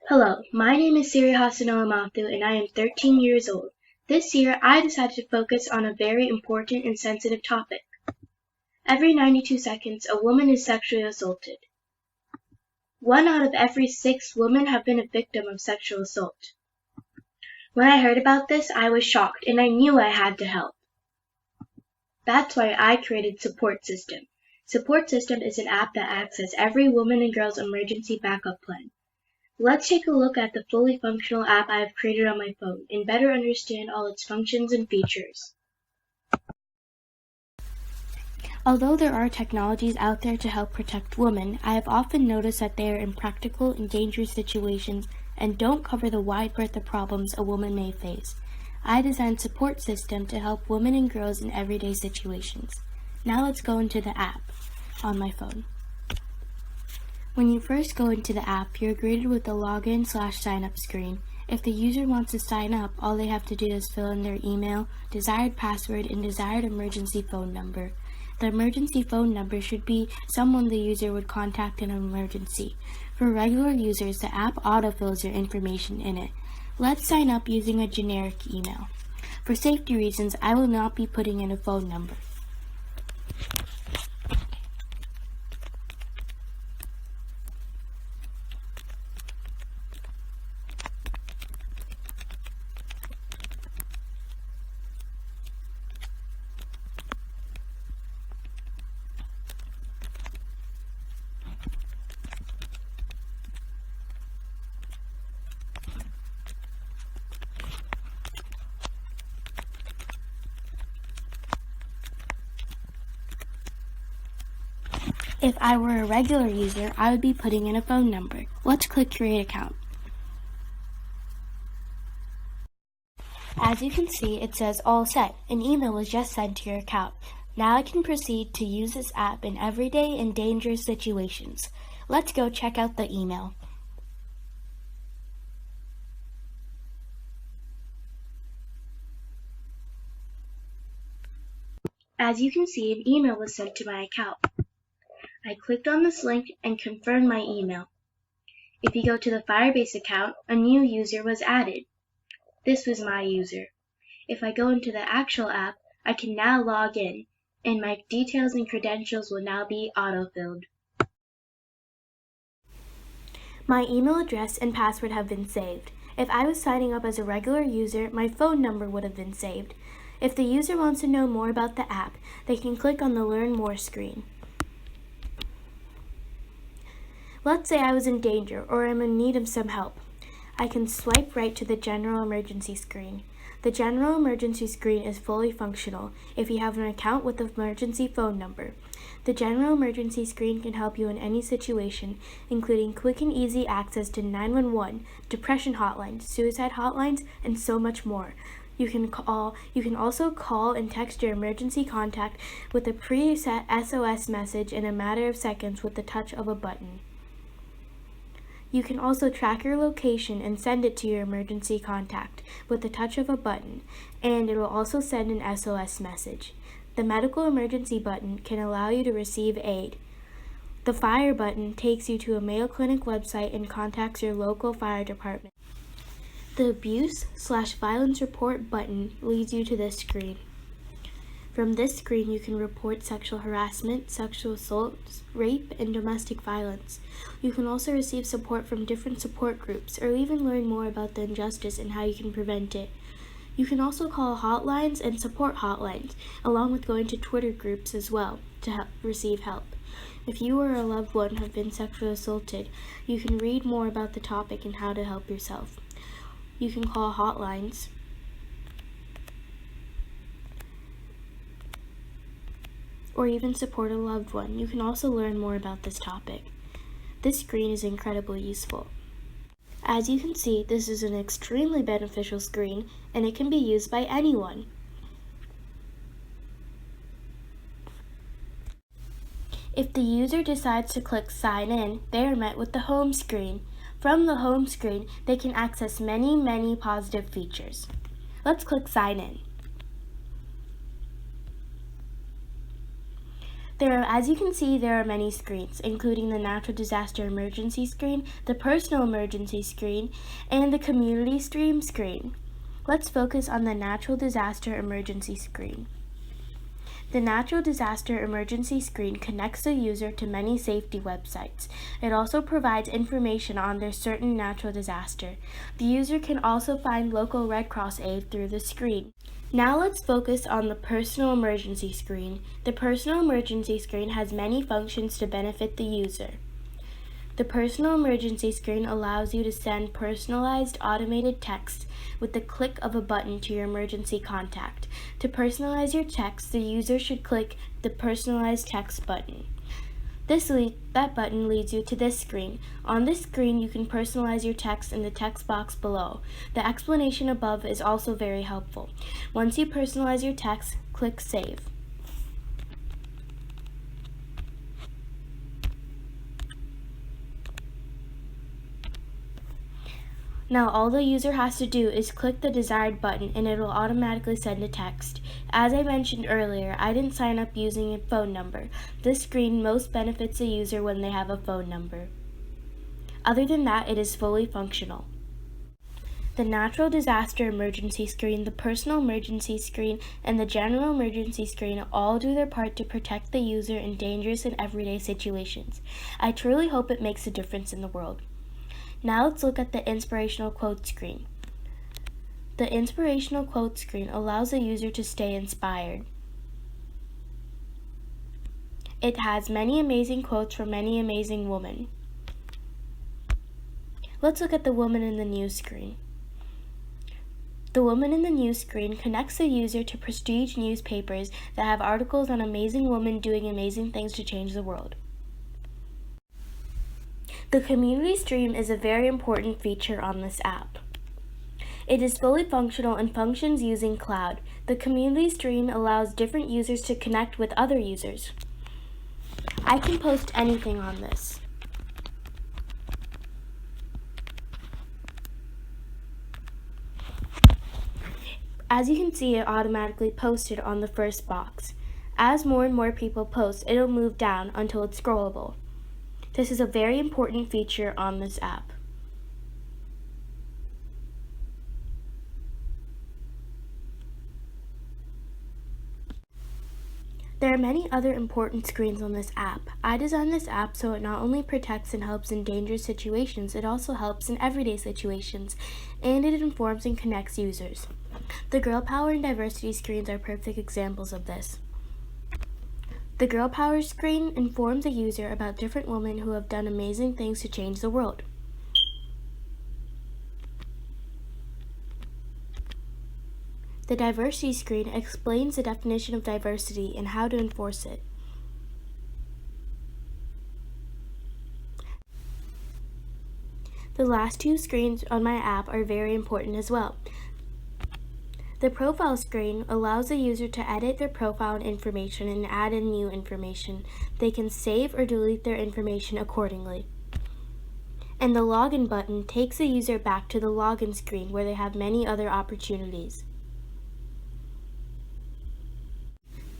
Hello, my name is Sirihaasa Nallamothu and I am 13 years old. This year, I decided to focus on a very important and sensitive topic. Every 92 seconds, a woman is sexually assaulted. 1 out of every 6 women have been a victim of sexual assault. When I heard about this, I was shocked and I knew I had to help. That's why I created Support System. Support System is an app that acts as every woman and girl's emergency backup plan. Let's take a look at the fully functional app I have created on my phone and better understand all its functions and features. Although there are technologies out there to help protect women, I have often noticed that they are impractical and dangerous situations and don't cover the wide breadth of problems a woman may face. I designed Support System to help women and girls in everyday situations. Now let's go into the app on my phone. When you first go into the app, you're greeted with the login/sign up screen. If the user wants to sign up, all they have to do is fill in their email, desired password, and desired emergency phone number. The emergency phone number should be someone the user would contact in an emergency. For regular users, the app autofills your information in it. Let's sign up using a generic email. For safety reasons, I will not be putting in a phone number. If I were a regular user, I would be putting in a phone number. Let's click Create Account. As you can see, it says All Set. An email was just sent to your account. Now I can proceed to use this app in everyday and dangerous situations. Let's go check out the email. As you can see, an email was sent to my account. I clicked on this link and confirmed my email. If you go to the Firebase account, a new user was added. This was my user. If I go into the actual app, I can now log in, and my details and credentials will now be autofilled. My email address and password have been saved. If I was signing up as a regular user, my phone number would have been saved. If the user wants to know more about the app, they can click on the Learn More screen. Let's say I was in danger or am in need of some help. I can swipe right to the General Emergency screen. The General Emergency screen is fully functional if you have an account with the emergency phone number. The General Emergency screen can help you in any situation, including quick and easy access to 911, depression hotlines, suicide hotlines, and so much more. You can also call and text your emergency contact with a preset SOS message in a matter of seconds with the touch of a button. You can also track your location and send it to your emergency contact with the touch of a button, and it will also send an SOS message. The medical emergency button can allow you to receive aid. The fire button takes you to a Mayo Clinic website and contacts your local fire department. The abuse/violence report button leads you to this screen. From this screen, you can report sexual harassment, sexual assault, rape, and domestic violence. You can also receive support from different support groups or even learn more about the injustice and how you can prevent it. You can also call hotlines and support hotlines, along with going to Twitter groups as well to receive help. If you or a loved one have been sexually assaulted, you can read more about the topic and how to help yourself. You can call hotlines, or even support a loved one. You can also learn more about this topic. This screen is incredibly useful. As you can see, this is an extremely beneficial screen, and it can be used by anyone. If the user decides to click Sign In, they are met with the home screen. From the home screen, they can access many positive features. Let's click Sign In. As you can see, there are many screens, including the Natural Disaster Emergency screen, the Personal Emergency screen, and the Community Stream screen. Let's focus on the Natural Disaster Emergency screen. The Natural Disaster Emergency screen connects the user to many safety websites. It also provides information on their certain natural disaster. The user can also find local Red Cross aid through the screen. Now let's focus on the Personal Emergency screen. The Personal Emergency screen has many functions to benefit the user. The Personal Emergency screen allows you to send personalized automated text with the click of a button to your emergency contact. To personalize your text, the user should click the Personalized Text button. That button leads you to this screen. On this screen, you can personalize your text in the text box below. The explanation above is also very helpful. Once you personalize your text, click Save. Now all the user has to do is click the desired button and it will automatically send a text. As I mentioned earlier, I didn't sign up using a phone number. This screen most benefits the user when they have a phone number. Other than that, it is fully functional. The Natural Disaster Emergency screen, the Personal Emergency screen, and the General Emergency screen all do their part to protect the user in dangerous and everyday situations. I truly hope it makes a difference in the world. Now let's look at the Inspirational Quote screen. The Inspirational Quote screen allows the user to stay inspired. It has many amazing quotes from many amazing women. Let's look at the Woman in the News screen. The Woman in the News screen connects the user to prestige newspapers that have articles on amazing women doing amazing things to change the world. The Community Stream is a very important feature on this app. It is fully functional and functions using cloud. The Community Stream allows different users to connect with other users. I can post anything on this. As you can see, it automatically posted on the first box. As more and more people post, it'll move down until it's scrollable. This is a very important feature on this app. There are many other important screens on this app. I designed this app so it not only protects and helps in dangerous situations, it also helps in everyday situations, and it informs and connects users. The Girl Power and Diversity screens are perfect examples of this. The Girl Power screen informs a user about different women who have done amazing things to change the world. The Diversity screen explains the definition of diversity and how to enforce it. The last two screens on my app are very important as well. The Profile screen allows the user to edit their profile information and add in new information. They can save or delete their information accordingly. And the Login button takes the user back to the login screen where they have many other opportunities.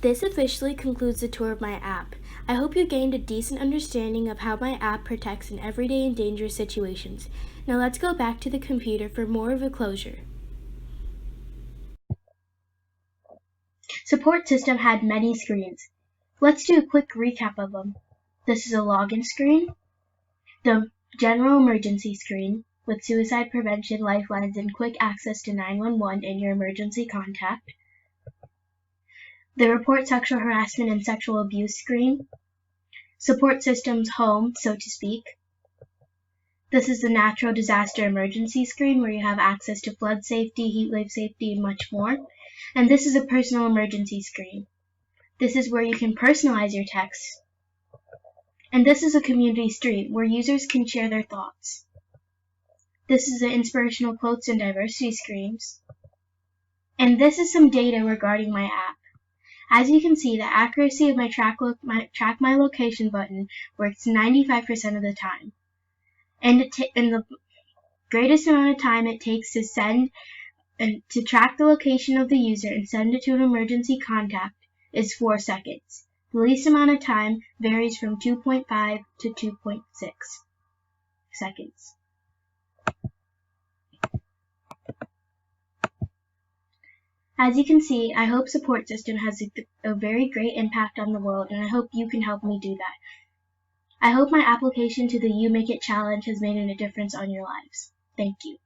This officially concludes the tour of my app. I hope you gained a decent understanding of how my app protects in everyday and dangerous situations. Now let's go back to the computer for more of a closure. Support system had many screens. Let's do a quick recap of them. This is a login screen, the general emergency screen with suicide prevention, lifelines, and quick access to 911 in your emergency contact, the report sexual harassment and sexual abuse screen, support system's home, so to speak. This is the natural disaster emergency screen where you have access to flood safety, heat wave safety, and much more. And this is a personal emergency screen. This is where you can personalize your text. And this is a community stream where users can share their thoughts. This is the inspirational quotes and diversity screens. And this is some data regarding my app. As you can see, the accuracy of my Track My Location button works 95% of the time. And the greatest amount of time it takes to send and to track the location of the user and send it to an emergency contact is 4 seconds. The least amount of time varies from 2.5 to 2.6 seconds. As you can see, I hope support system has a very great impact on the world, and I hope you can help me do that. I hope my application to the You Make It Challenge has made a difference on your lives. Thank you.